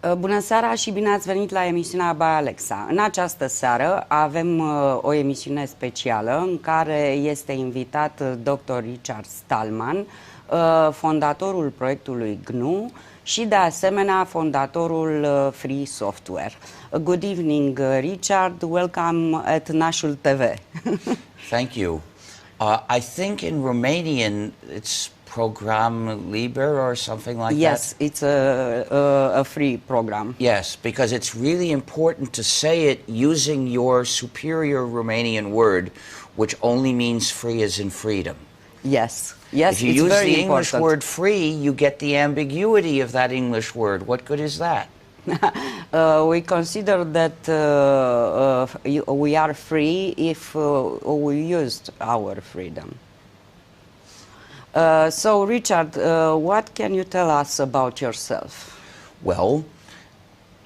Bună seara și bine ați venit la emisiunea ByAlexa. În această seară avem o emisiune specială în care este invitat Dr. Richard Stallman, fondatorul proiectului GNU și de asemenea fondatorul Free Software. Good evening, Richard. Welcome at NasulTV. Thank you. I think in Romanian it's program LIBERA or something like that? Yes, it's a free program. Yes, because it's really important to say it using your superior Romanian word, which only means free as in freedom. Yes, yes, if you it's use very the English important. word free, you get the ambiguity of that English word. What good is that? We consider that we are free if we used our freedom. So, Richard, what can you tell us about yourself? Well,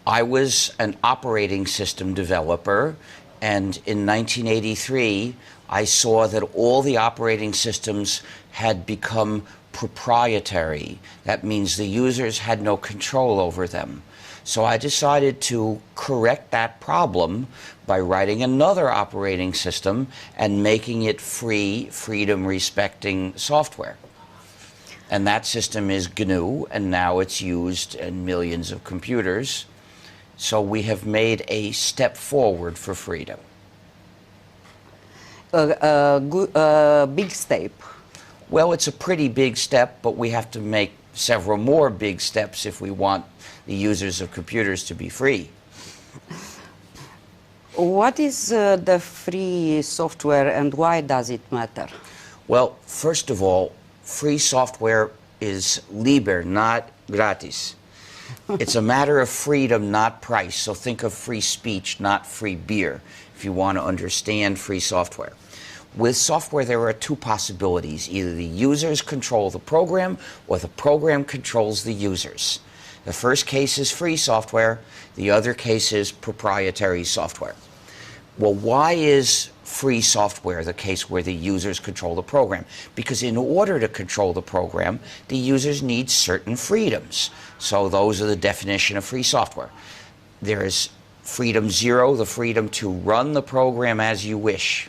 I was an operating system developer, and in 1983, I saw that all the operating systems had become proprietary. That means the users had no control over them. So I decided to correct that problem by writing another operating system and making it free, freedom-respecting software. And that system is GNU, and now it's used in millions of computers. So we have made a step forward for freedom. A big step. Well, it's a pretty big step, but we have to make several more big steps if we want the users of computers to be free. What is the free software and why does it matter? Well, first of all, free software is liber, not gratis. It's a matter of freedom, not price. So think of free speech, not free beer, if you want to understand free software. With software, there are two possibilities. Either the users control the program or the program controls the users. The first case is free software. The other case is proprietary software. Well, why is free software the case where the users control the program? Because in order to control the program, the users need certain freedoms. So those are the definition of free software. There is freedom 0, the freedom to run the program as you wish.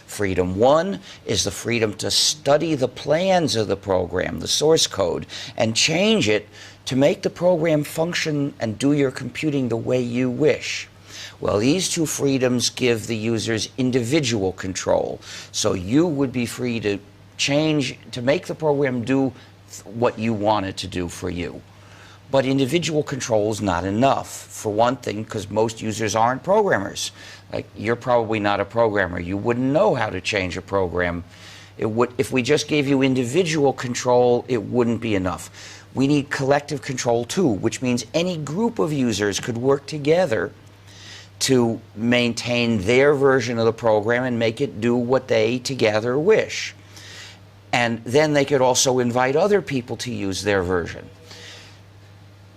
Freedom 1 is the freedom to study the plans of the program, the source code, and change it to make the program function and do your computing the way you wish. Well, these two freedoms give the users individual control. So you would be free to change, to make the program do what you want it to do for you. But individual control is not enough. For one thing, because most users aren't programmers. Like, you're probably not a programmer. You wouldn't know how to change a program. If we just gave you individual control, it wouldn't be enough. We need collective control too, which means any group of users could work together to maintain their version of the program and make it do what they together wish. And then they could also invite other people to use their version.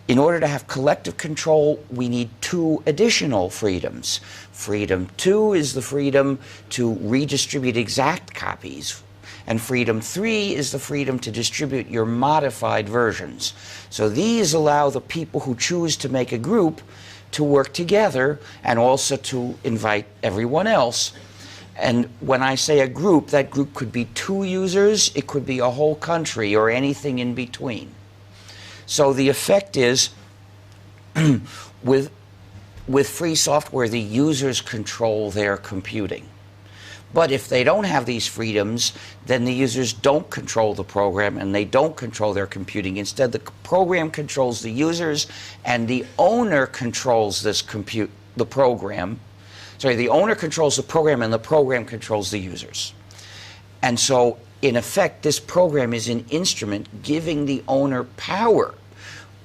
In order to have collective control, we need two additional freedoms. Freedom 2 is the freedom to redistribute exact copies. And freedom 3 is the freedom to distribute your modified versions. So these allow the people who choose to make a group to work together and also to invite everyone else. And when I say a group, that group could be 2 users, it could be a whole country, or anything in between. So the effect is, with free software, the users control their computing. But if they don't have these freedoms, then the users don't control the program and they don't control their computing. Instead, the program controls the users and the owner controls the program. Sorry, the owner controls the program and the program controls the users. And so, in effect, this program is an instrument giving the owner power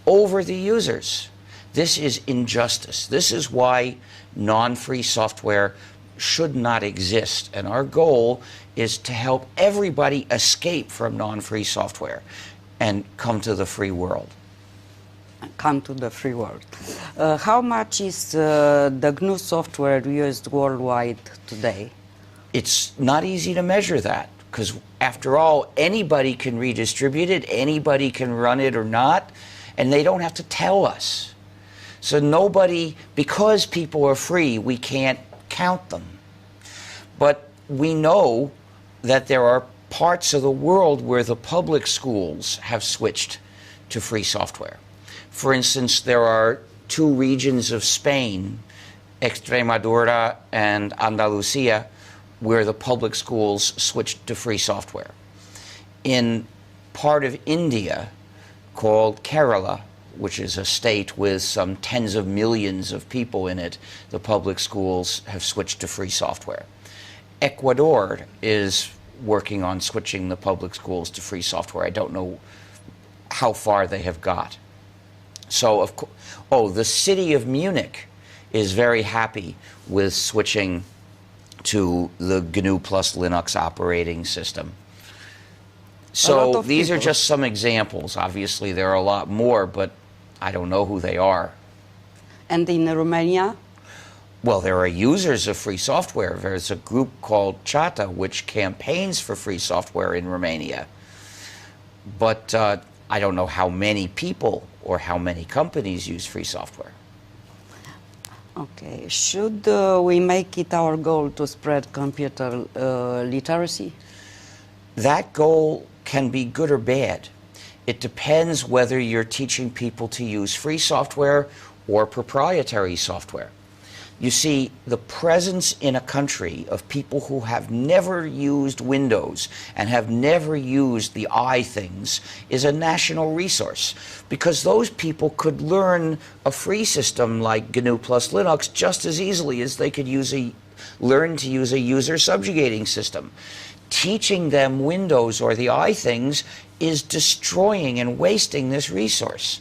over the users. This is injustice. This is why non-free software should not exist. And our goal is to help everybody escape from non-free software and come to the free world. Come to the free world. How much is the GNU software used worldwide today? It's not easy to measure that, because after all, anybody can redistribute it, anybody can run it or not, and they don't have to tell us. So nobody, because people are free, we can't count them. But we know that there are parts of the world where the public schools have switched to free software. For instance, there are two regions of Spain, Extremadura and Andalusia, where the public schools switched to free software. In part of India called Kerala, which is a state with some tens of millions of people in it, the public schools have switched to free software. Ecuador is working on switching the public schools to free software. I don't know how far they have got. So, the city of Munich is very happy with switching to the GNU plus Linux operating system. So these are just some examples. Obviously, there are a lot more, but I don't know who they are. And in Romania? Well, there are users of free software. There's a group called Chata, which campaigns for free software in Romania. But I don't know how many people or how many companies use free software. Okay. Should we make it our goal to spread computer literacy? That goal can be good or bad. It depends whether you're teaching people to use free software or proprietary software. You see, the presence in a country of people who have never used Windows and have never used the things is a national resource, because those people could learn a free system like GNU plus Linux just as easily as they could learn to use a user subjugating system. Teaching them Windows or the things is destroying and wasting this resource.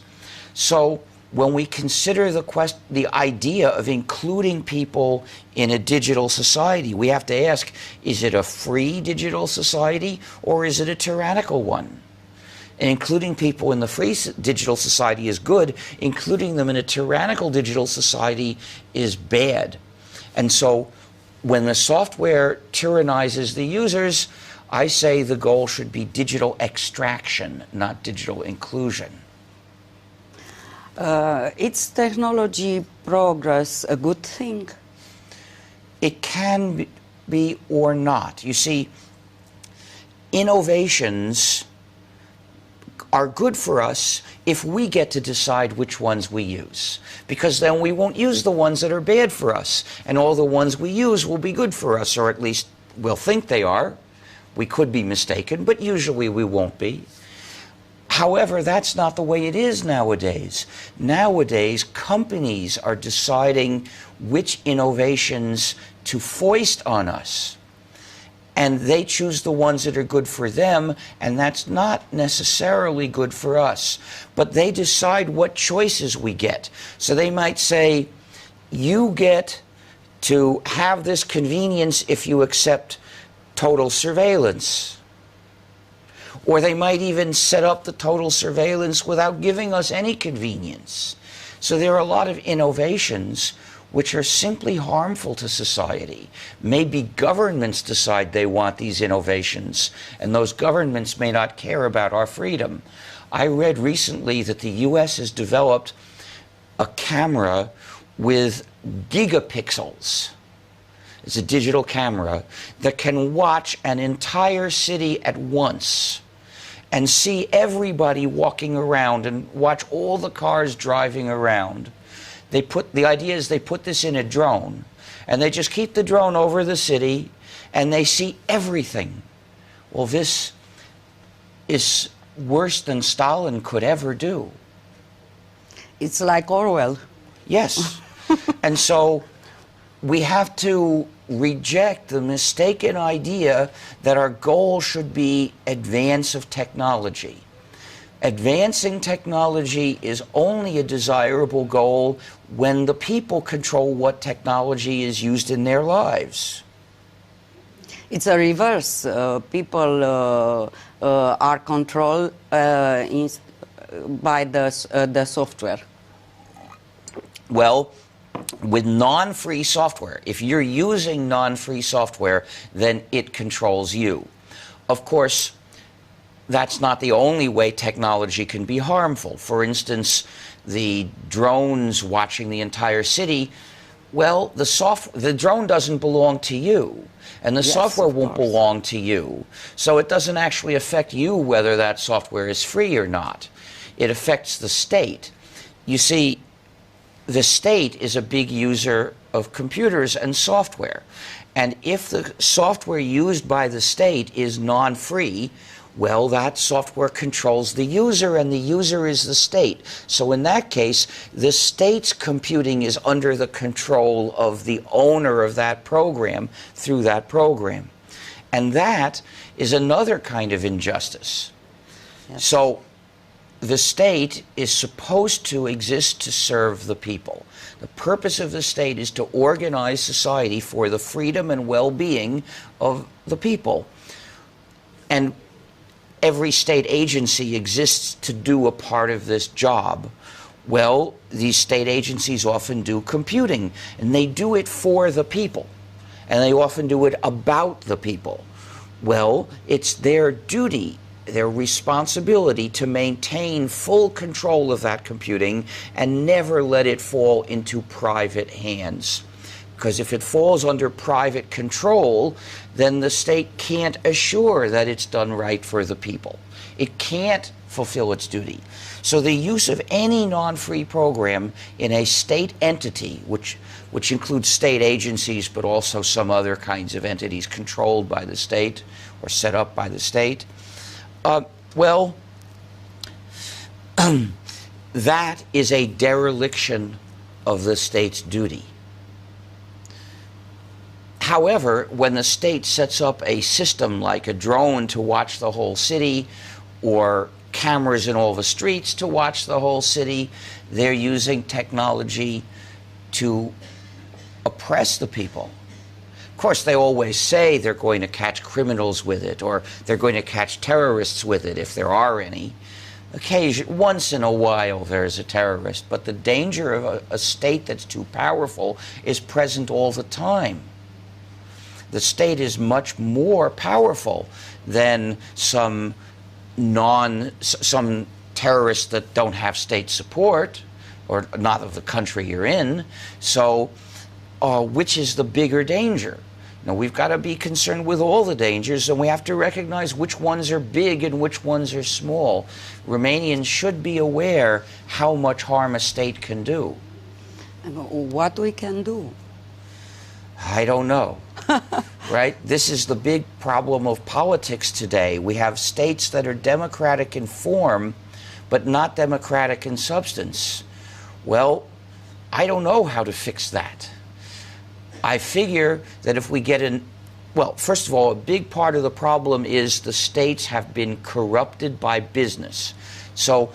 So when we consider the idea of including people in a digital society, we have to ask, is it a free digital society or is it a tyrannical one? And including people in the free digital society is good. Including them in a tyrannical digital society is bad. And so when the software tyrannizes the users, I say the goal should be digital extraction, not digital inclusion. Is technology progress a good thing? It can be or not. You see, innovations are good for us if we get to decide which ones we use, because then we won't use the ones that are bad for us, and all the ones we use will be good for us, or at least we'll think they are. We could be mistaken, but usually we won't be. However, that's not the way it is nowadays. Nowadays, companies are deciding which innovations to foist on us. And they choose the ones that are good for them, and that's not necessarily good for us. But they decide what choices we get. So they might say, you get to have this convenience if you accept total surveillance. Or they might even set up the total surveillance without giving us any convenience. So there are a lot of innovations which are simply harmful to society. Maybe governments decide they want these innovations, and those governments may not care about our freedom. I read recently that the US has developed a camera with gigapixels. It's a digital camera that can watch an entire city at once and see everybody walking around and watch all the cars driving around. The idea is they put this in a drone, and they just keep the drone over the city, and they see everything. Well, this is worse than Stalin could ever do. It's like Orwell. Yes. And so we have to reject the mistaken idea that our goal should be advance of technology. Advancing technology is only a desirable goal when the people control what technology is used in their lives. It's a reverse. People are controlled by the software. Well, with non-free software, if you're using non-free software, then it controls you. Of course, that's not the only way technology can be harmful. For instance, the drones watching the entire city, well, the drone doesn't belong to you, and the software won't belong to you. So it doesn't actually affect you whether that software is free or not. It affects the state. You see, the state is a big user of computers and software. And if the software used by the state is non-free, well, that software controls the user, and the user is the state. So in that case, the state's computing is under the control of the owner of that program through that program. And that is another kind of injustice. Yes. So the state is supposed to exist to serve the people. The purpose of the state is to organize society for the freedom and well-being of the people. And every state agency exists to do a part of this job. Well, these state agencies often do computing, and they do it for the people, and they often do it about the people. Well, it's their duty, their responsibility to maintain full control of that computing and never let it fall into private hands. Because if it falls under private control, then the state can't assure that it's done right for the people. It can't fulfill its duty. So the use of any non-free program in a state entity, which includes state agencies, but also some other kinds of entities controlled by the state or set up by the state, well, that is a dereliction of the state's duty. However, when the state sets up a system like a drone to watch the whole city, or cameras in all the streets to watch the whole city, they're using technology to oppress the people. Of course, they always say they're going to catch criminals with it, or they're going to catch terrorists with it, if there are any. Once in a while there's a terrorist, but the danger of a state that's too powerful is present all the time. The state is much more powerful than some terrorists that don't have state support, or not of the country you're in. So, which is the bigger danger? Now, we've got to be concerned with all the dangers, and we have to recognize which ones are big and which ones are small. Romanians should be aware how much harm a state can do. What we can do? I don't know. Right? This is the big problem of politics today. We have states that are democratic in form, but not democratic in substance. Well, I don't know how to fix that. I figure that if we get well, first of all, a big part of the problem is the states have been corrupted by business. So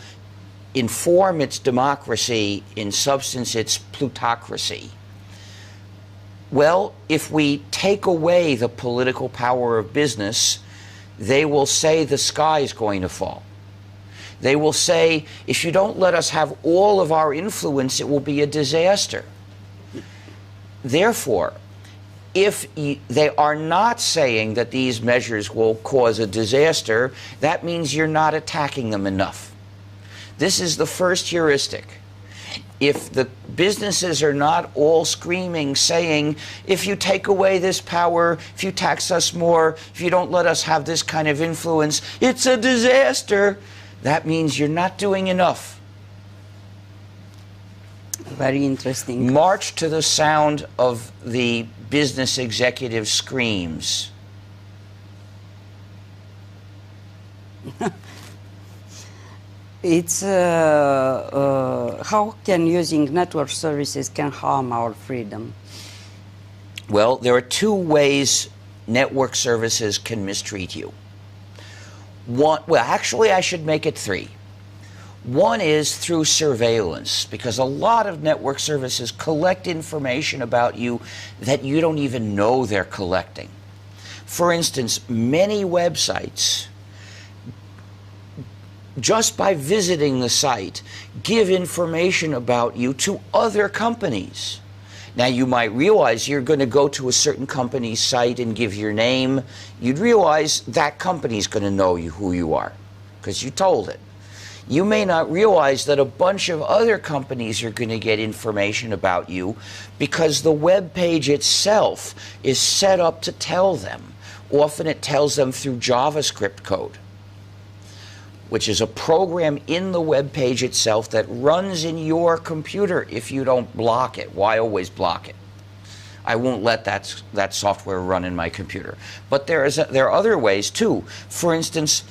in form, it's democracy. In substance, it's plutocracy. Well, if we take away the political power of business, they will say the sky is going to fall. They will say, if you don't let us have all of our influence, it will be a disaster. Therefore, if they are not saying that these measures will cause a disaster, that means you're not attacking them enough. This is the first heuristic. If the businesses are not all screaming, saying, if you take away this power, if you tax us more, if you don't let us have this kind of influence, it's a disaster, that means you're not doing enough. Very interesting. March to the sound of the business executive screams. It's how can using network services can harm our freedom? Well, there are two ways network services can mistreat you. Well, actually, I should make it three. One is through surveillance, because a lot of network services collect information about you that you don't even know they're collecting. For instance, many websites, just by visiting the site, give information about you to other companies. Now, you might realize you're going to go to a certain company's site and give your name. You'd realize that company's going to know who you are because you told it. You may not realize that a bunch of other companies are going to get information about you because the web page itself is set up to tell them. Often it tells them through JavaScript code, which is a program in the web page itself that runs in your computer if you don't block it. Why always block it? I won't let that software run in my computer. But there are other ways too. For instance,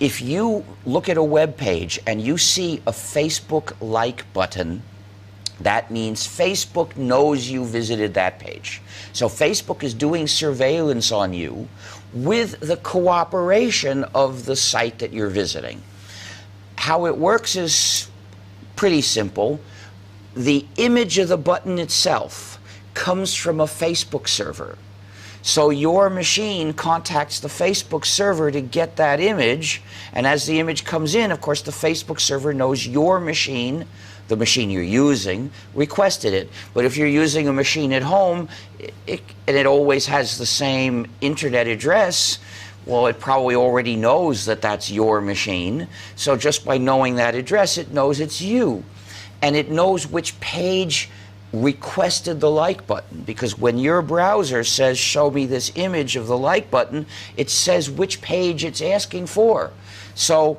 if you look at a web page and you see a Facebook like button, that means Facebook knows you visited that page. So Facebook is doing surveillance on you with the cooperation of the site that you're visiting. How it works is pretty simple. The image of the button itself comes from a Facebook server. So your machine contacts the Facebook server to get that image, and as the image comes in, of course, the Facebook server knows your machine, the machine you're using, requested it. But if you're using a machine at home, and it always has the same internet address, well, it probably already knows that that's your machine. So just by knowing that address, it knows it's you. And it knows which page requested the like button, because when your browser says show me this image of the like button, it says which page it's asking for. So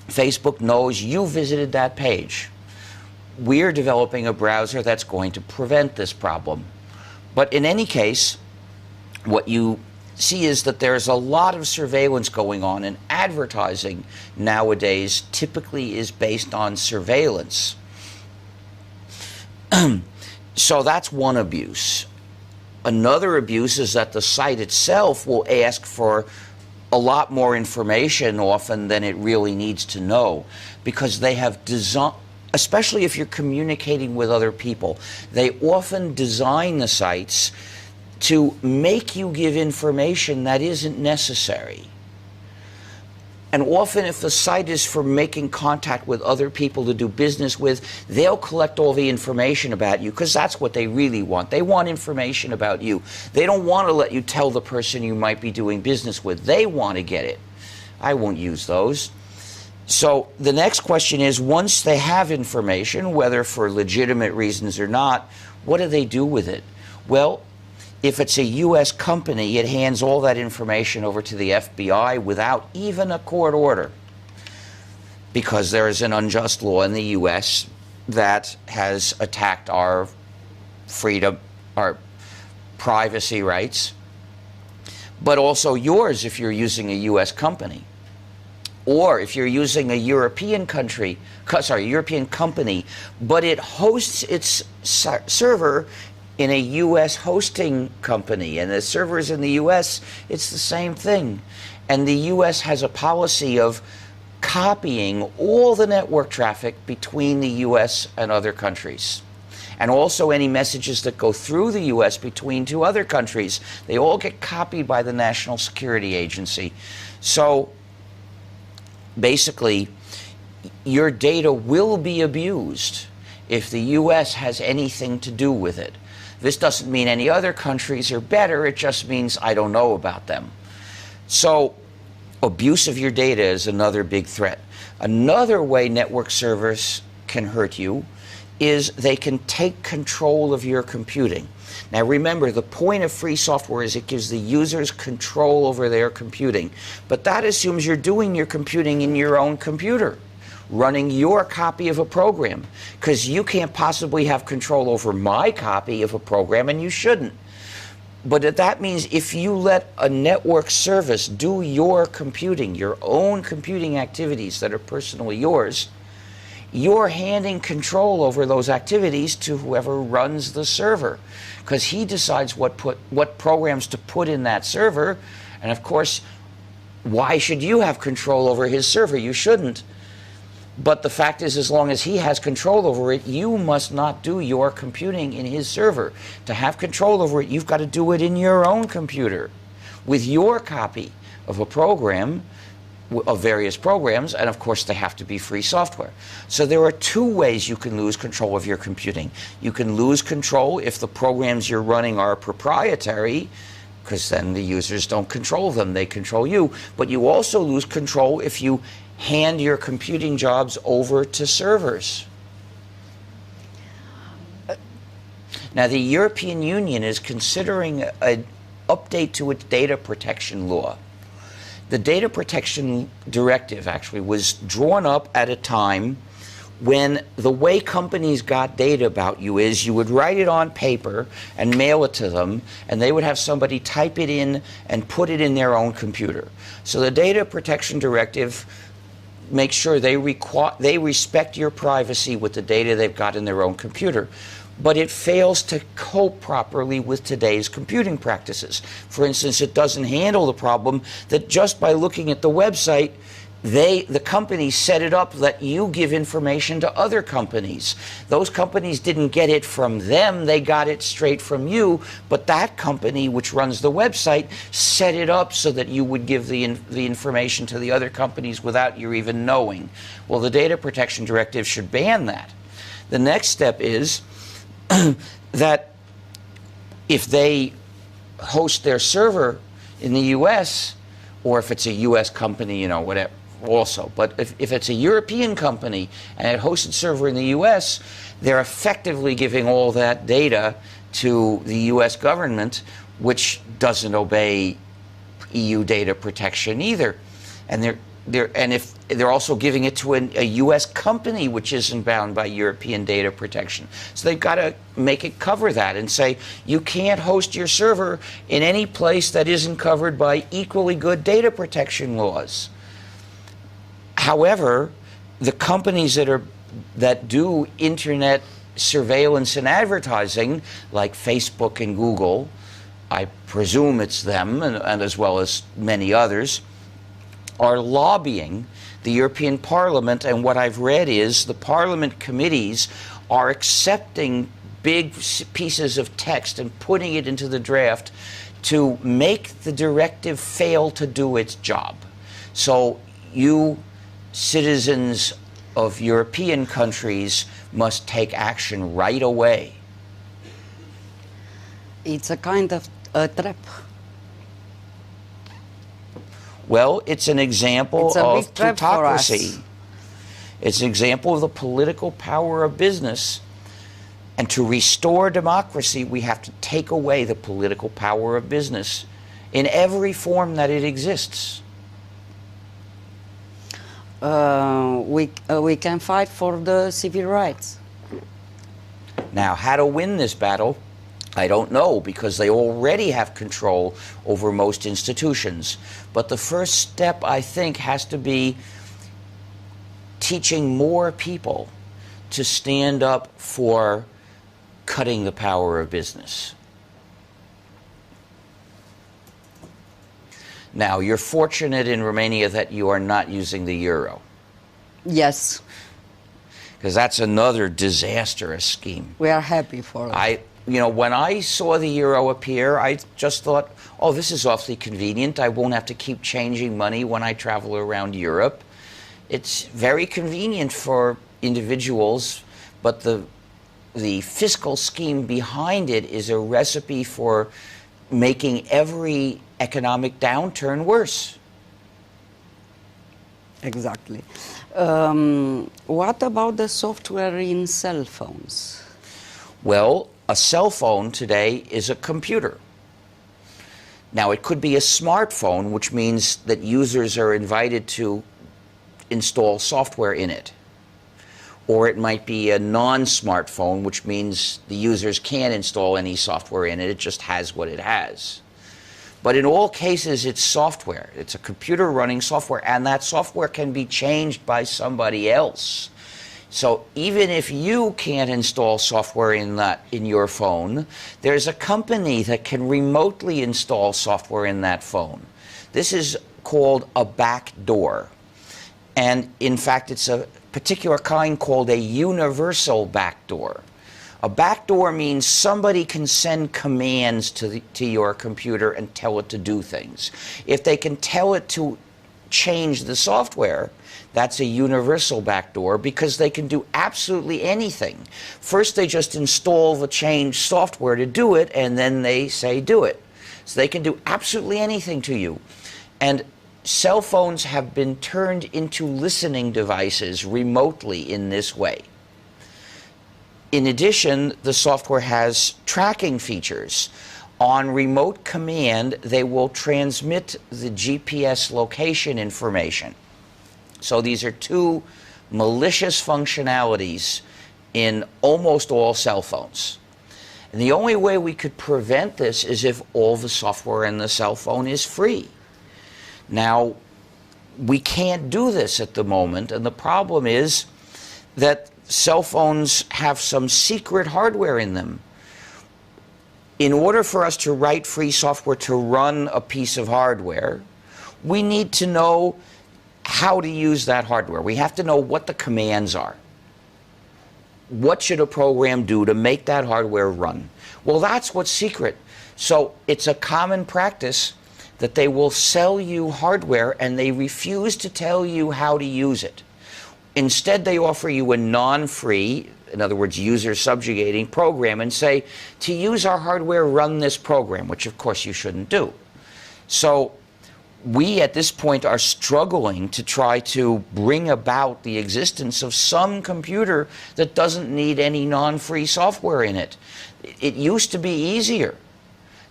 Facebook knows you visited that page. We're developing a browser that's going to prevent this problem. But in any case, what you see is that there's a lot of surveillance going on, and advertising nowadays typically is based on surveillance. So that's one abuse. Another abuse is that the site itself will ask for a lot more information often than it really needs to know, because they have designed, especially if you're communicating with other people, they often design the sites to make you give information that isn't necessary. And often if the site is for making contact with other people to do business with, they'll collect all the information about you because that's what they really want. They want information about you. They don't want to let you tell the person you might be doing business with. They want to get it. I won't use those. So the next question is, once they have information, whether for legitimate reasons or not, what do they do with it? Well, if it's a U.S. company, it hands all that information over to the FBI without even a court order, because there is an unjust law in the U.S. that has attacked our freedom, our privacy rights, but also yours if you're using a U.S. company. Or if you're using a European company, but it hosts its server in a U.S. hosting company, and the servers in the U.S., it's the same thing. And the U.S. has a policy of copying all the network traffic between the U.S. and other countries. And also any messages that go through the U.S. between two other countries, they all get copied by the National Security Agency. So basically, your data will be abused if the U.S. has anything to do with it. This doesn't mean any other countries are better, it just means I don't know about them. So abuse of your data is another big threat. Another way network servers can hurt you is they can take control of your computing. Now remember, the point of free software is it gives the users control over their computing. But that assumes you're doing your computing in your own computer, running your copy of a program, because you can't possibly have control over my copy of a program, and you shouldn't. But that means if you let a network service do your computing, your own computing activities that are personally yours, you're handing control over those activities to whoever runs the server, because he decides what programs to put in that server. And of course, why should you have control over his server? You shouldn't. But the fact is, as long as he has control over it, you must not do your computing in his server. To have control over it, you've got to do it in your own computer with your copy of a program of various programs, and of course they have to be free software. So there are two ways you can lose control of your computing. You can lose control if the programs you're running are proprietary, because then the users don't control them, they control you. But you also lose control if you hand your computing jobs over to servers. Now, the European Union is considering an update to its data protection law. The data protection directive actually was drawn up at a time when the way companies got data about you is you would write it on paper and mail it to them, and they would have somebody type it in and put it in their own computer. So the data protection directive makes sure they respect your privacy with the data they've got in their own computer. But it fails to cope properly with today's computing practices. For instance, it doesn't handle the problem that just by looking at the website, the companies set it up that you give information to other companies. Those companies didn't get it from them, they got it straight from you, but that company which runs the website set it up so that you would give the information to the other companies without your even knowing. Well, the Data Protection Directive should ban that. The next step is that if they host their server in the U.S., or if it's a U.S. company, you know, whatever, also. But if it's a European company and it hosts its server in the U.S., they're effectively giving all that data to the U.S. government, which doesn't obey EU data protection either. And if they're also giving it to a U.S. company which isn't bound by European data protection. So they've got to make it cover that and say, you can't host your server in any place that isn't covered by equally good data protection laws. However, the companies that do internet surveillance and advertising, like Facebook and Google, I presume it's them, and as well as many others, are lobbying the European Parliament, and what I've read is the Parliament committees are accepting big pieces of text and putting it into the draft to make the directive fail to do its job. So you citizens of European countries must take action right away. It's a kind of a trap. Well, it's an example of plutocracy. For It's an example of the political power of business. And to restore democracy, we have to take away the political power of business in every form that it exists. We can fight for the civil rights. Now, how to win this battle, I don't know, because they already have control over most institutions. But the first step, I think, has to be teaching more people to stand up for cutting the power of business. Now, you're fortunate in Romania that you are not using the euro. Yes. Because that's another disastrous scheme. We are happy for it. You know, when I saw the euro appear, I just thought, oh, this is awfully convenient. I won't have to keep changing money when I travel around Europe. It's very convenient for individuals, but the fiscal scheme behind it is a recipe for making every economic downturn worse. Exactly. What about the software in cell phones? Well, a cell phone today is a computer. Now, it could be a smartphone, which means that users are invited to install software in it. Or it might be a non-smartphone, which means the users can't install any software in it. It just has what it has. But in all cases, it's software. It's a computer running software, and that software can be changed by somebody else. So even if you can't install software in your phone, there's a company that can remotely install software in that phone. This is called a backdoor. And in fact, it's a particular kind called a universal backdoor. A backdoor means somebody can send commands to your computer and tell it to do things. If they can tell it to change the software, that's a universal backdoor because they can do absolutely anything. First, they just install the changed software to do it, and then they say do it. So they can do absolutely anything to you. And cell phones have been turned into listening devices remotely in this way. In addition, the software has tracking features. On remote command, they will transmit the GPS location information. So these are two malicious functionalities in almost all cell phones. And the only way we could prevent this is if all the software in the cell phone is free. Now, we can't do this at the moment, and the problem is that cell phones have some secret hardware in them. In order for us to write free software to run a piece of hardware, we need to know how to use that hardware. We have to know what the commands are. What should a program do to make that hardware run? Well, that's what's secret. So it's a common practice that they will sell you hardware and they refuse to tell you how to use it. Instead, they offer you a non-free, in other words, user-subjugating program and say, to use our hardware, run this program, which of course you shouldn't do. So we at this point are struggling to try to bring about the existence of some computer that doesn't need any non-free software in it. It used to be easier.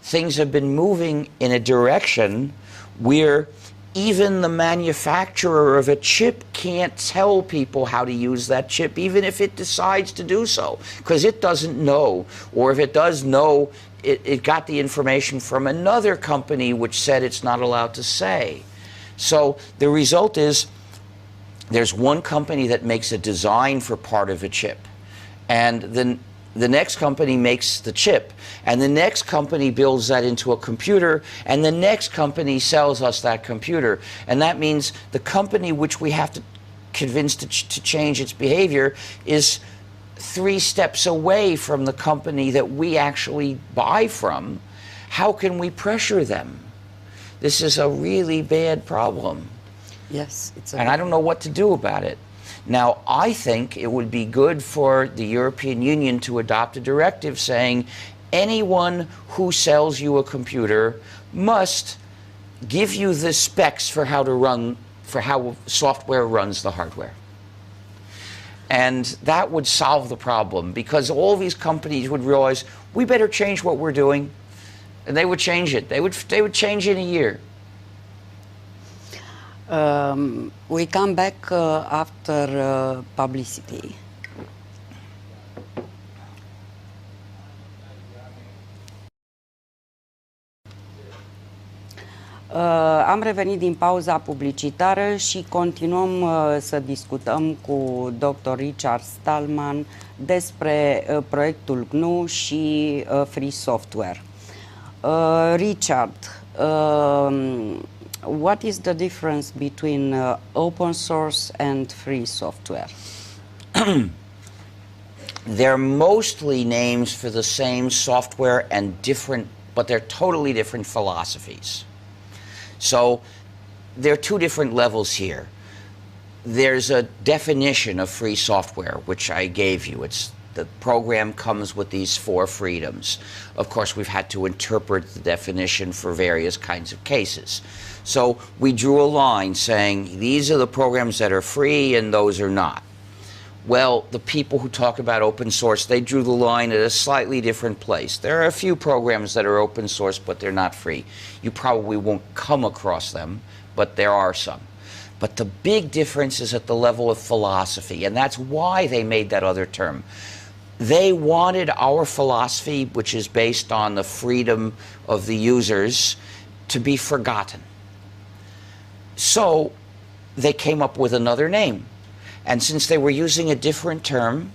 Things have been moving in a direction where even the manufacturer of a chip can't tell people how to use that chip, even if it decides to do so, because it doesn't know, or if it does know, it got the information from another company which said it's not allowed to say. So the result is there's one company that makes a design for part of a chip, and then the next company makes the chip, and the next company builds that into a computer, and the next company sells us that computer. And that means the company which we have to convince to change its behavior is 3 steps away from the company that we actually buy from. How can we pressure them? This is a really bad problem. Yes, it's and I don't know what to do about it. Now, I think it would be good for the European Union to adopt a directive saying anyone who sells you a computer must give you the specs for how software runs the hardware. And that would solve the problem, because all these companies would realize we better change what we're doing, and they would change it. They would change in a year. We come back after publicity. Am revenit din pauza publicitară și continuăm să discutăm cu Dr. Richard Stallman despre proiectul GNU și free software. Richard, what is the difference between open source and free software? They're mostly names for the same software and different, but they're totally different philosophies. So there are 2 different levels here. There's a definition of free software, which I gave you. The program comes with these 4 freedoms. Of course, we've had to interpret the definition for various kinds of cases. So we drew a line saying these are the programs that are free and those are not. Well, the people who talk about open source, they drew the line at a slightly different place. There are a few programs that are open source, but they're not free. You probably won't come across them, but there are some. But the big difference is at the level of philosophy, and that's why they made that other term. They wanted our philosophy, which is based on the freedom of the users, to be forgotten. So they came up with another name. And since they were using a different term,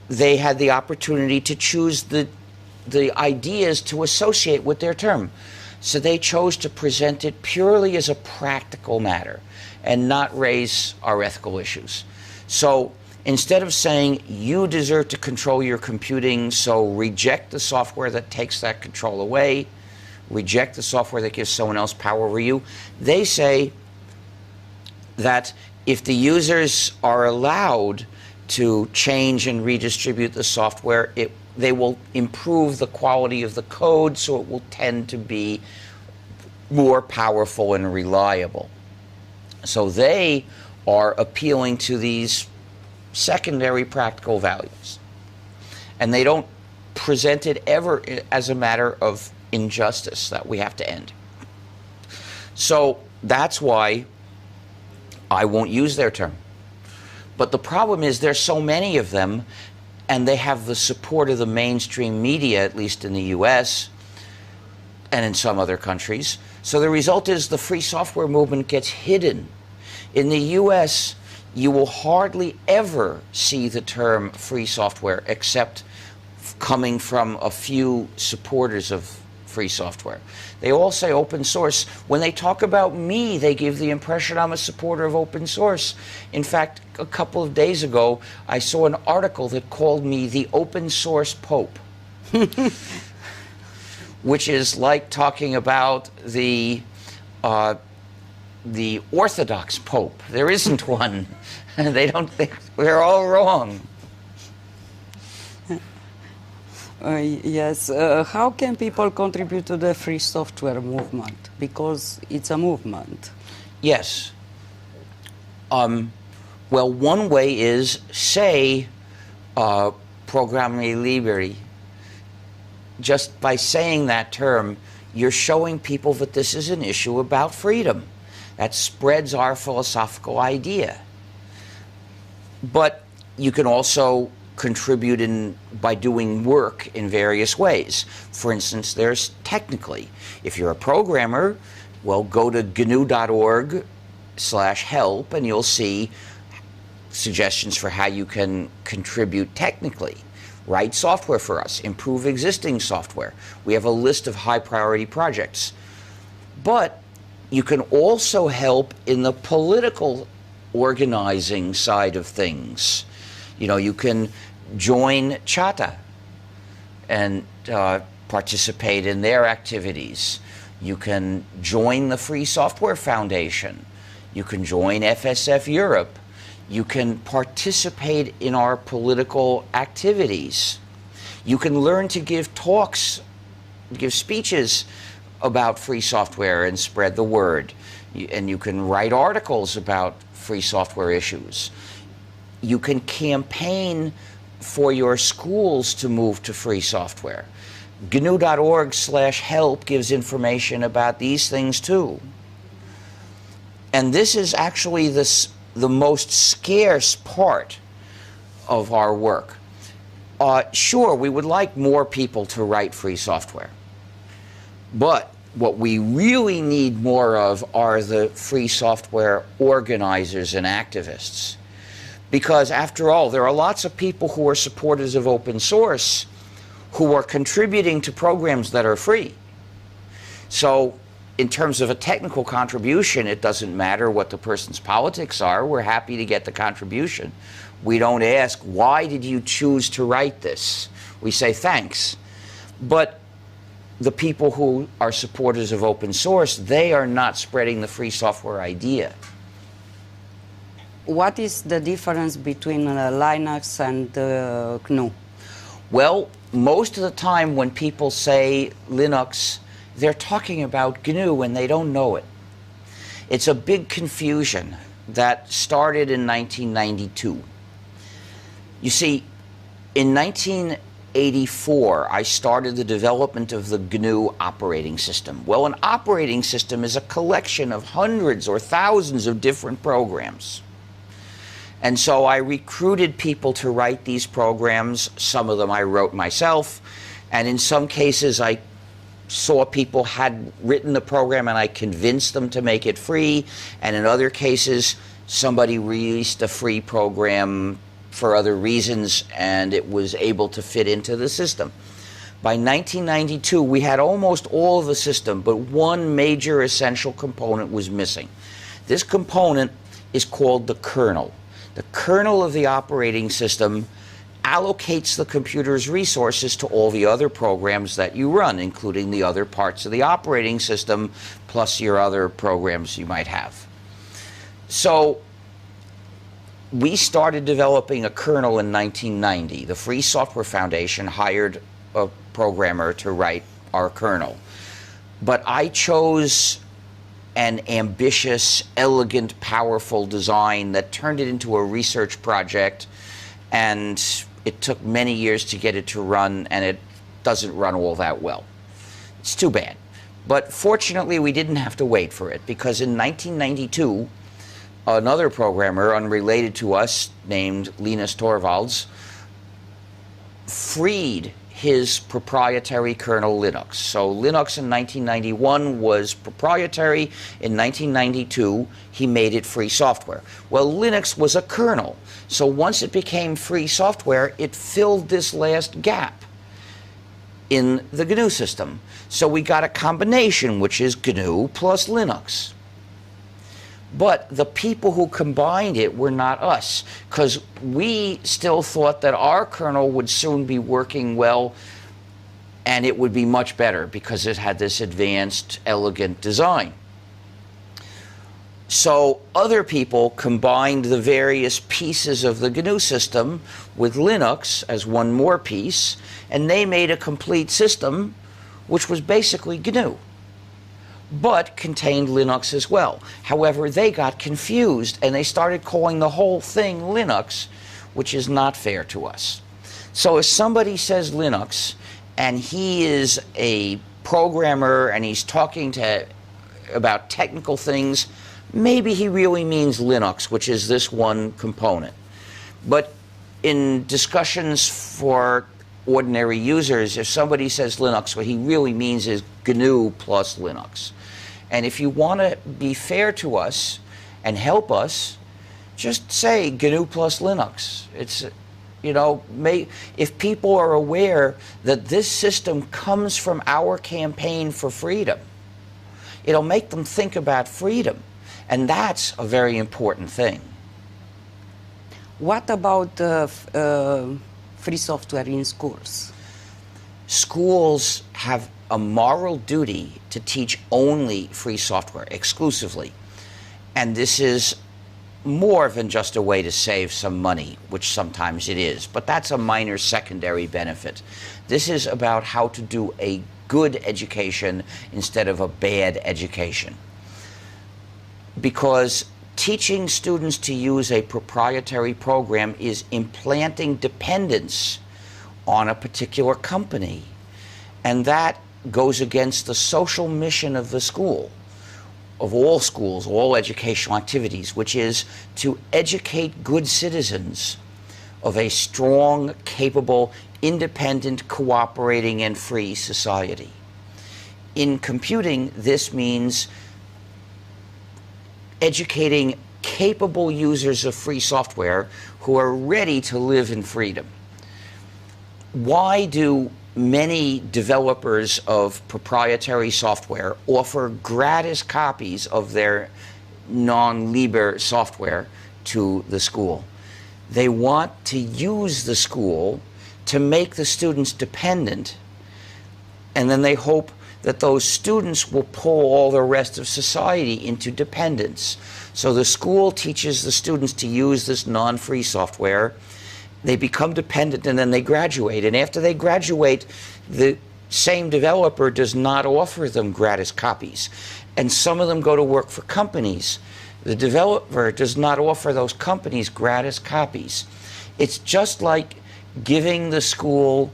they had the opportunity to choose the ideas to associate with their term. So they chose to present it purely as a practical matter and not raise our ethical issues. So instead of saying you deserve to control your computing, so reject the software that takes that control away, reject the software that gives someone else power over you, they say that if the users are allowed to change and redistribute the software, they will improve the quality of the code, so it will tend to be more powerful and reliable. So they are appealing to these secondary practical values. And they don't present it ever as a matter of injustice that we have to end. So that's why I won't use their term. But the problem is there's so many of them, and they have the support of the mainstream media, at least in the US and in some other countries. So the result is the free software movement gets hidden. In the US, you will hardly ever see the term free software except coming from a few supporters of free software. They all say open source. When they talk about me, they give the impression I'm a supporter of open source. In fact, a couple of days ago, I saw an article that called me the open source Pope, which is like talking about the Orthodox Pope. There isn't one. They don't think, they're all wrong. Yes. How can people contribute to the free software movement? Because it's a movement. Yes. Well, one way is, say, Programme Libre. Just by saying that term, you're showing people that this is an issue about freedom that spreads our philosophical idea. But you can also contribute by doing work in various ways. For instance, there's technically, if you're a programmer, well, go to GNU.org/help and you'll see suggestions for how you can contribute technically. Write software for us, improve existing software. We have a list of high priority projects. But you can also help in the political organizing side of things. You know, you can join Chata and participate in their activities. You can join the Free Software Foundation. You can join FSF Europe. You can participate in our political activities. You can learn to give talks, give speeches about free software and spread the word. And you can write articles about free software issues. You can campaign for your schools to move to free software. GNU.org/help gives information about these things too. And this is actually the most scarce part of our work. Sure, we would like more people to write free software. But what we really need more of are the free software organizers and activists. Because after all, there are lots of people who are supporters of open source who are contributing to programs that are free. So in terms of a technical contribution, it doesn't matter what the person's politics are. We're happy to get the contribution. We don't ask, why did you choose to write this? We say thanks. But the people who are supporters of open source, they are not spreading the free software idea. What is the difference between Linux and GNU? Well, most of the time when people say Linux, they're talking about GNU and they don't know it. It's a big confusion that started in 1992. You see, in 1984, I started the development of the GNU operating system. Well, an operating system is a collection of hundreds or thousands of different programs. And so I recruited people to write these programs. Some of them I wrote myself. And in some cases, I saw people had written the program and I convinced them to make it free. And in other cases, somebody released a free program for other reasons and it was able to fit into the system. By 1992, we had almost all of the system, but one major essential component was missing. This component is called the kernel. The kernel of the operating system allocates the computer's resources to all the other programs that you run, including the other parts of the operating system, plus your other programs you might have. So we started developing a kernel in 1990. The Free Software Foundation hired a programmer to write our kernel. But I chose an ambitious, elegant, powerful design that turned it into a research project, and it took many years to get it to run, and it doesn't run all that well. It's too bad. But fortunately, we didn't have to wait for it, because in 1992, another programmer unrelated to us named Linus Torvalds freed his proprietary kernel Linux. So Linux in 1991 was proprietary. In 1992, he made it free software. Well, Linux was a kernel. So once it became free software, it filled this last gap in the GNU system. So we got a combination, which is GNU plus Linux. But the people who combined it were not us, because we still thought that our kernel would soon be working well and it would be much better because it had this advanced, elegant design. So other people combined the various pieces of the GNU system with Linux as one more piece, and they made a complete system which was basically GNU, but contained Linux as well. However, they got confused and they started calling the whole thing Linux, which is not fair to us. So if somebody says Linux and he is a programmer and he's talking about technical things, maybe he really means Linux, which is this one component. But in discussions for ordinary users, if somebody says Linux, what he really means is GNU plus Linux. And if you want to be fair to us and help us, just say GNU plus Linux. It's, you know, if people are aware that this system comes from our campaign for freedom, it'll make them think about freedom. And that's a very important thing. What about free software in schools? Schools have a moral duty to teach only free software, exclusively. And this is more than just a way to save some money, which sometimes it is, but that's a minor secondary benefit. This is about how to do a good education instead of a bad education. Because teaching students to use a proprietary program is implanting dependence on a particular company. And that goes against the social mission of the school, of all schools, all educational activities, which is to educate good citizens of a strong, capable, independent, cooperating, and free society. In computing, this means educating capable users of free software who are ready to live in freedom. Why do many developers of proprietary software offer gratis copies of their non-LIBERA software to the school? They want to use the school to make the students dependent, and then they hope that those students will pull all the rest of society into dependence. So the school teaches the students to use this non-free software. They become dependent, and then they graduate. And after they graduate, the same developer does not offer them gratis copies. And some of them go to work for companies. The developer does not offer those companies gratis copies. It's just like giving the school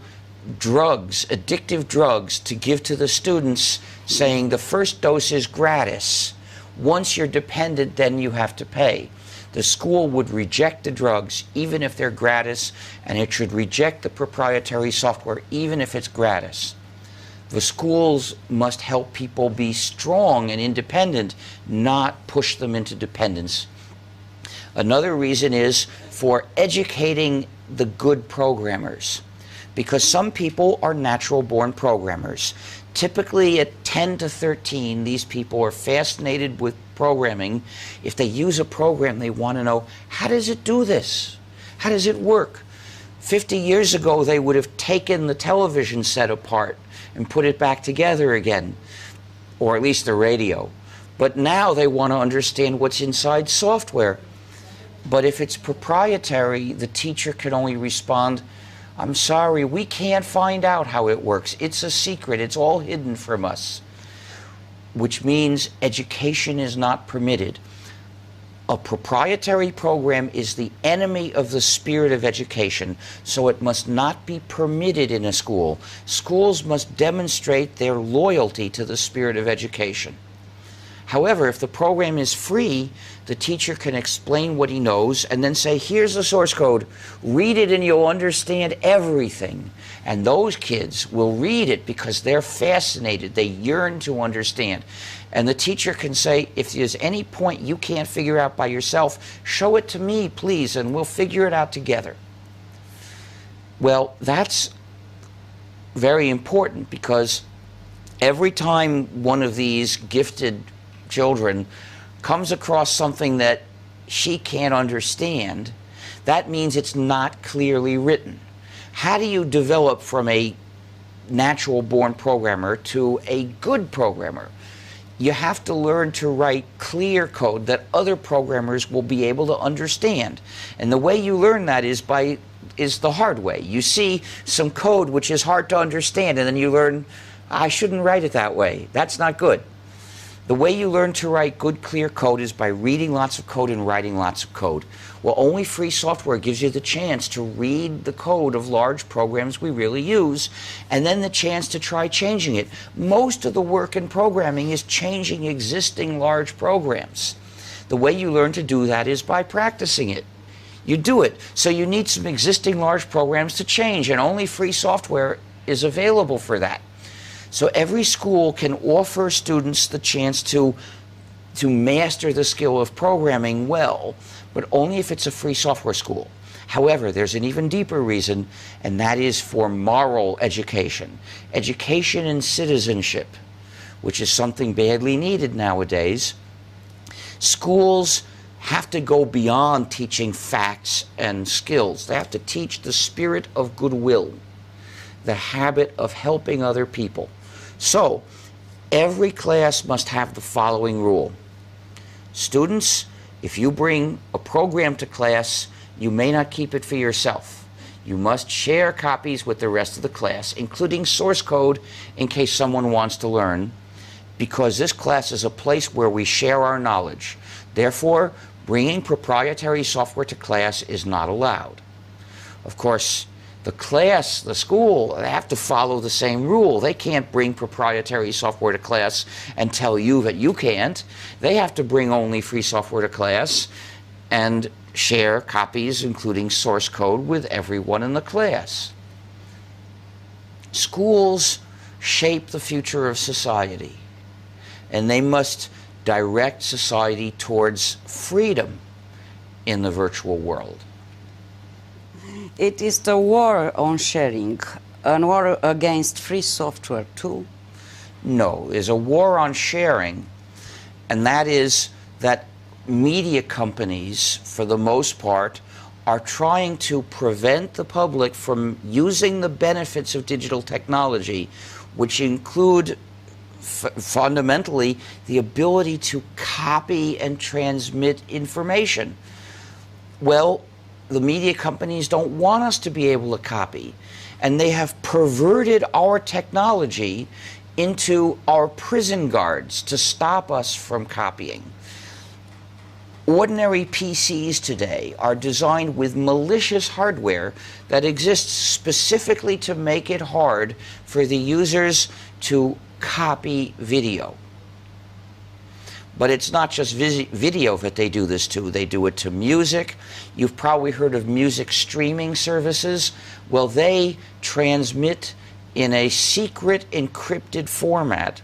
drugs, addictive drugs, to give to the students, saying the first dose is gratis. Once you're dependent, then you have to pay. The school would reject the drugs even if they're gratis, and it should reject the proprietary software even if it's gratis. The schools must help people be strong and independent, not push them into dependence. Another reason is for educating the good programmers, because some people are natural-born programmers. Typically at 10 to 13, these people are fascinated with programming. If they use a program, they want to know, how does it do this? How does it work? 50 years ago, they would have taken the television set apart and put it back together again, or at least the radio. But now they want to understand what's inside software. But if it's proprietary, the teacher can only respond, I'm sorry, we can't find out how it works. It's a secret. It's all hidden from us. Which means education is not permitted. A proprietary program is the enemy of the spirit of education, so it must not be permitted in a school. Schools must demonstrate their loyalty to the spirit of education. However, if the program is free, the teacher can explain what he knows and then say, here's the source code, read it and you'll understand everything. And those kids will read it because they're fascinated, they yearn to understand. And the teacher can say, if there's any point you can't figure out by yourself, show it to me, please, and we'll figure it out together. Well, that's very important because every time one of these gifted children comes across something that she can't understand, that means it's not clearly written. How do you develop from a natural-born programmer to a good programmer? You have to learn to write clear code that other programmers will be able to understand. And the way you learn that is the hard way. You see some code which is hard to understand, and then you learn, I shouldn't write it that way. That's not good. The way you learn to write good, clear code is by reading lots of code and writing lots of code. Well, only free software gives you the chance to read the code of large programs we really use, and then the chance to try changing it. Most of the work in programming is changing existing large programs. The way you learn to do that is by practicing it. You do it. So you need some existing large programs to change, and only free software is available for that. So every school can offer students the chance to master the skill of programming well, but only if it's a free software school. However, there's an even deeper reason, and that is for moral education. Education in citizenship, which is something badly needed nowadays. Schools have to go beyond teaching facts and skills. They have to teach the spirit of goodwill, the habit of helping other people. So, every class must have the following rule. Students, if you bring a program to class, you may not keep it for yourself. You must share copies with the rest of the class, including source code in case someone wants to learn, because this class is a place where we share our knowledge. Therefore, bringing proprietary software to class is not allowed. Of course, the class, the school, they have to follow the same rule. They can't bring proprietary software to class and tell you that you can't. They have to bring only free software to class and share copies, including source code, with everyone in the class. Schools shape the future of society, and they must direct society towards freedom in the virtual world. It is the war on sharing, a war against free software too? No, there's a war on sharing, and that is that media companies, for the most part, are trying to prevent the public from using the benefits of digital technology, which include fundamentally the ability to copy and transmit information. Well, the media companies don't want us to be able to copy, and they have perverted our technology into our prison guards to stop us from copying. Ordinary PCs today are designed with malicious hardware that exists specifically to make it hard for the users to copy video. But it's not just video that they do this to. They do it to music. You've probably heard of music streaming services. Well, they transmit in a secret encrypted format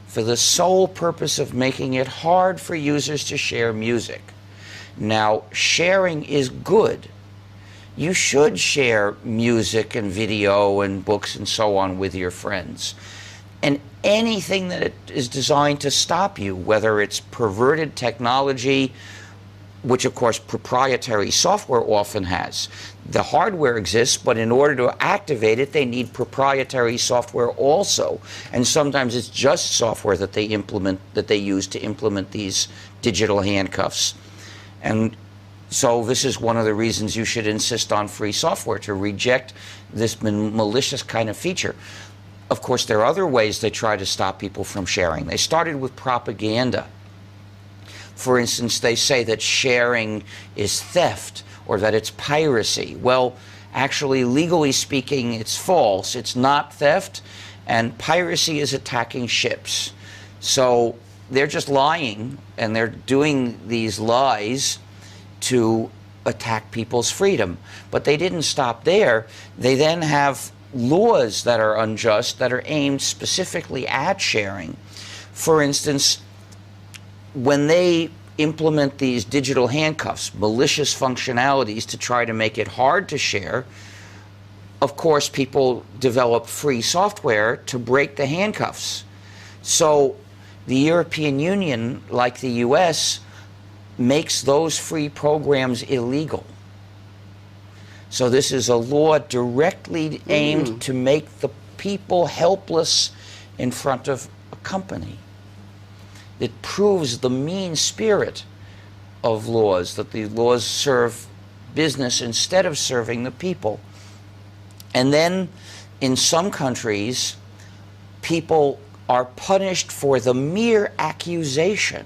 for the sole purpose of making it hard for users to share music. Now, sharing is good. You should share music and video and books and so on with your friends. And anything that is designed to stop you, whether it's perverted technology which of course proprietary software often has. The hardware exists, but in order to activate it, they need proprietary software also. And sometimes it's just software that they use to implement these digital handcuffs. And so this is one of the reasons you should insist on free software, to reject this malicious kind of feature. Of course, there are other ways they try to stop people from sharing. They started with propaganda. For instance, they say that sharing is theft or that it's piracy. Well, actually, legally speaking, it's false. It's not theft, and piracy is attacking ships. So they're just lying, and they're doing these lies to attack people's freedom. But they didn't stop there. They then have laws that are unjust, that are aimed specifically at sharing. For instance, when they implement these digital handcuffs, malicious functionalities to try to make it hard to share, of course, people develop free software to break the handcuffs. So the European Union, like the US, makes those free programs illegal. So this is a law directly aimed to make the people helpless in front of a company. It proves the mean spirit of laws, that the laws serve business instead of serving the people. And then in some countries, people are punished for the mere accusation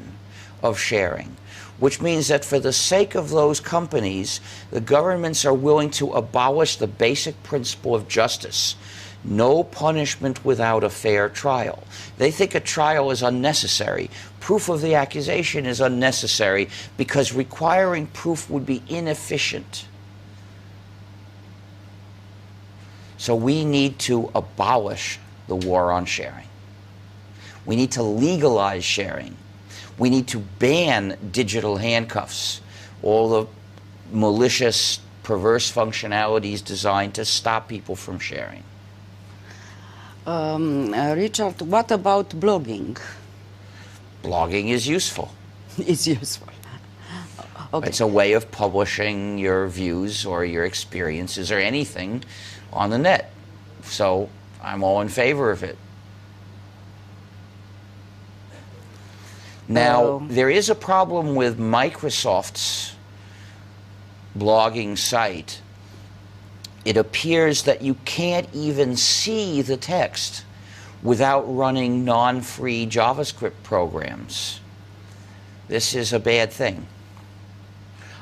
of sharing, which means that for the sake of those companies, the governments are willing to abolish the basic principle of justice. No punishment without a fair trial. They think a trial is unnecessary. Proof of the accusation is unnecessary because requiring proof would be inefficient. So we need to abolish the war on sharing. We need to legalize sharing. We need to ban digital handcuffs, all the malicious, perverse functionalities designed to stop people from sharing. Richard, what about blogging? Blogging is useful. It's useful. Okay. It's a way of publishing your views or your experiences or anything on the net. So I'm all in favor of it. Now, there is a problem with Microsoft's blogging site. It appears that you can't even see the text without running non-free JavaScript programs. This is a bad thing.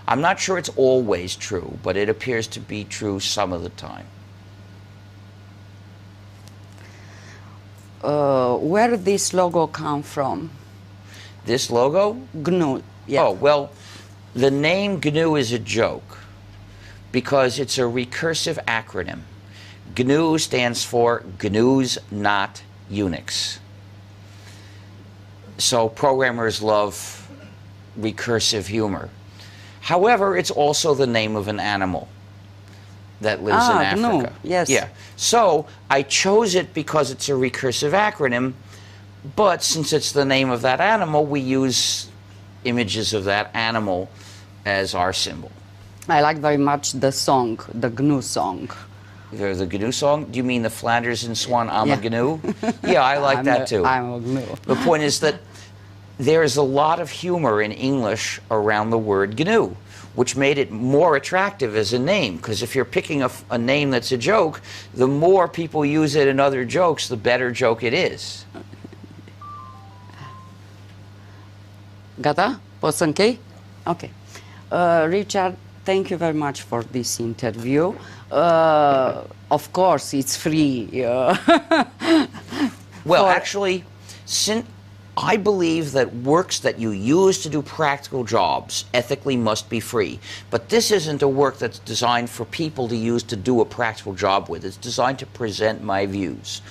I'm not sure it's always true, but it appears to be true some of the time. Where did this logo come from? This logo? GNU. Yeah. Oh, well, the name GNU is a joke because it's a recursive acronym. GNU stands for GNU's Not Unix. So programmers love recursive humor. However, it's also the name of an animal that lives in Africa. GNU, yes. Yeah. So I chose it because it's a recursive acronym, but since it's the name of that animal, we use images of that animal as our symbol. I like very much the song, the GNU song. The GNU song? Do you mean the Flanders and Swan, I'm a GNU? Yeah, I like that too. I'm a GNU. The point is that there's a lot of humor in English around the word GNU, which made it more attractive as a name, because if you're picking a name that's a joke, the more people use it in other jokes, the better joke it is. Gata? Pot să închei? Ok. Richard, thank you very much for this interview. Of course, it's free. Well, actually, I believe that works that you use to do practical jobs ethically must be free. But this isn't a work that's designed for people to use to do a practical job with. It's designed to present my views.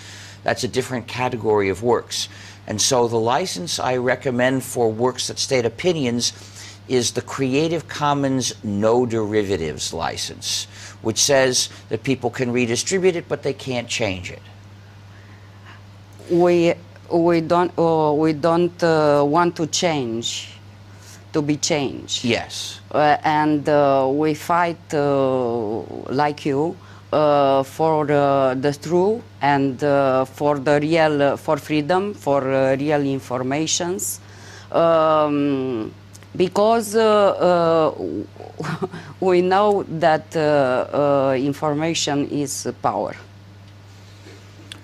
That's a different category of works. And so the license I recommend for works that state opinions is the Creative Commons No Derivatives license, which says that people can redistribute it, but they can't change it. We don't want to change to be changed. Yes. And we fight like you for the truth and for the real, for freedom, for real informations. Because we know that information is power.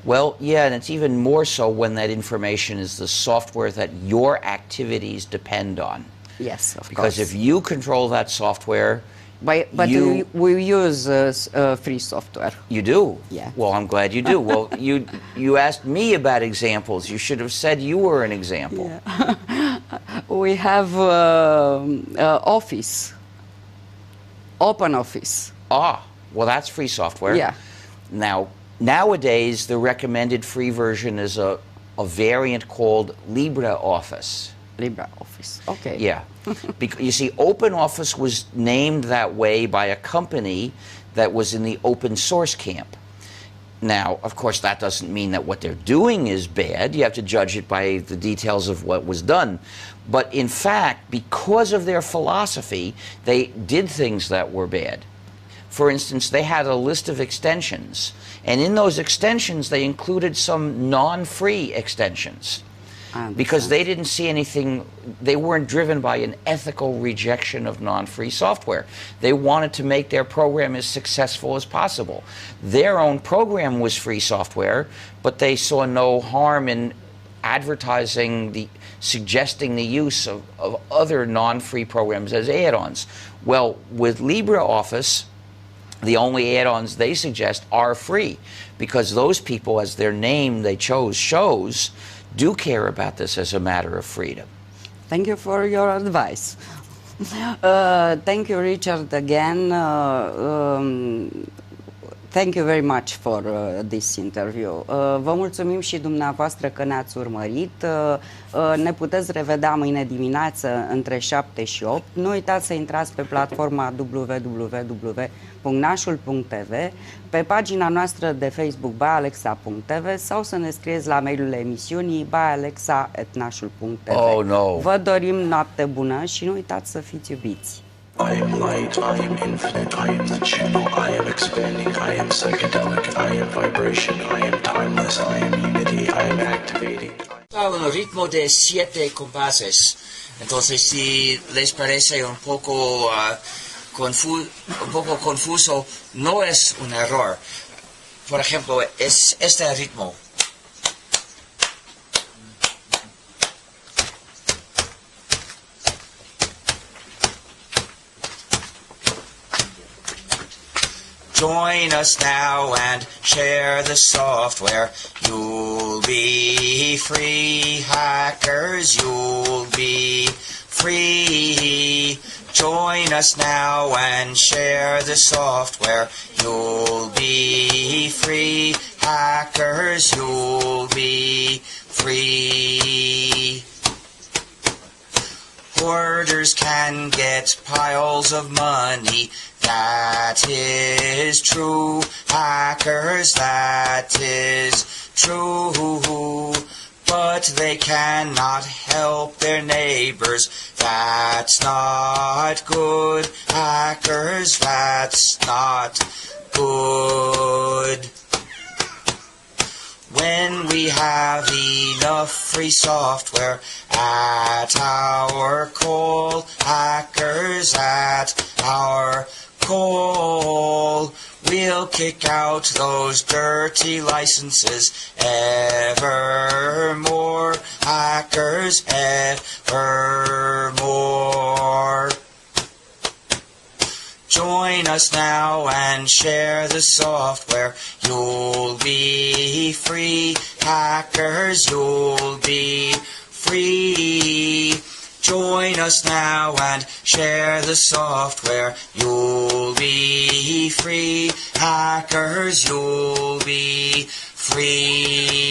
Well, yeah, and it's even more so when that information is the software that your activities depend on. Yes, of course. Because if you control that software, but we use free software. You do? Yeah. Well, I'm glad you do. Well, you asked me about examples. You should have said you were an example. Yeah. We have Office, Open Office. Ah, well, that's free software. Yeah. Now, nowadays, the recommended free version is a variant called LibreOffice. LibreOffice, okay. Yeah. Because, you see, OpenOffice was named that way by a company that was in the open source camp. Now, of course, that doesn't mean that what they're doing is bad. You have to judge it by the details of what was done. But in fact, because of their philosophy, they did things that were bad. For instance, they had a list of extensions, and in those extensions, they included some non-free extensions. Because they didn't see anything, they weren't driven by an ethical rejection of non-free software. They wanted to make their program as successful as possible. Their own program was free software, but they saw no harm in advertising, suggesting the use of other non-free programs as add-ons. Well, with LibreOffice, the only add-ons they suggest are free, because those people, as their name they chose shows, do care about this as a matter of freedom. Thank you for your advice. Thank you, Richard, again. Thank you very much for this interview. Vă mulțumim și dumneavoastră că ne-ați urmărit. Ne puteți revedea mâine dimineață între 7 și 8. Nu uitați să intrați pe platforma www.nasul.tv, pe pagina noastră de Facebook byalexa.tv sau să ne scrieți la mailul emisiunii byalexa@nasul.tv. Oh, no. Vă dorim noapte bună și nu uitați să fiți iubiți. I am light, I am infinite, I am the channel, I am expanding, I am psychedelic, I am vibration, I am timeless, I am unity, I am activating. Un ritmo de 7 compases. Entonces, si les parece un poco confuso, no es un error. Por ejemplo, es este ritmo. Join us now and share the software. You'll be free, hackers, you'll be free. Join us now and share the software. You'll be free, hackers, you'll be free. Hoarders can get piles of money. That is true, hackers, that is true. But they cannot help their neighbors. That's not good, hackers, that's not good. When we have enough free software at our call, hackers at our call, we'll kick out those dirty licenses evermore, hackers evermore. Join us now and share the software. You'll be free, hackers, you'll be free. Join us now and share the software. You'll be free, hackers, you'll be free.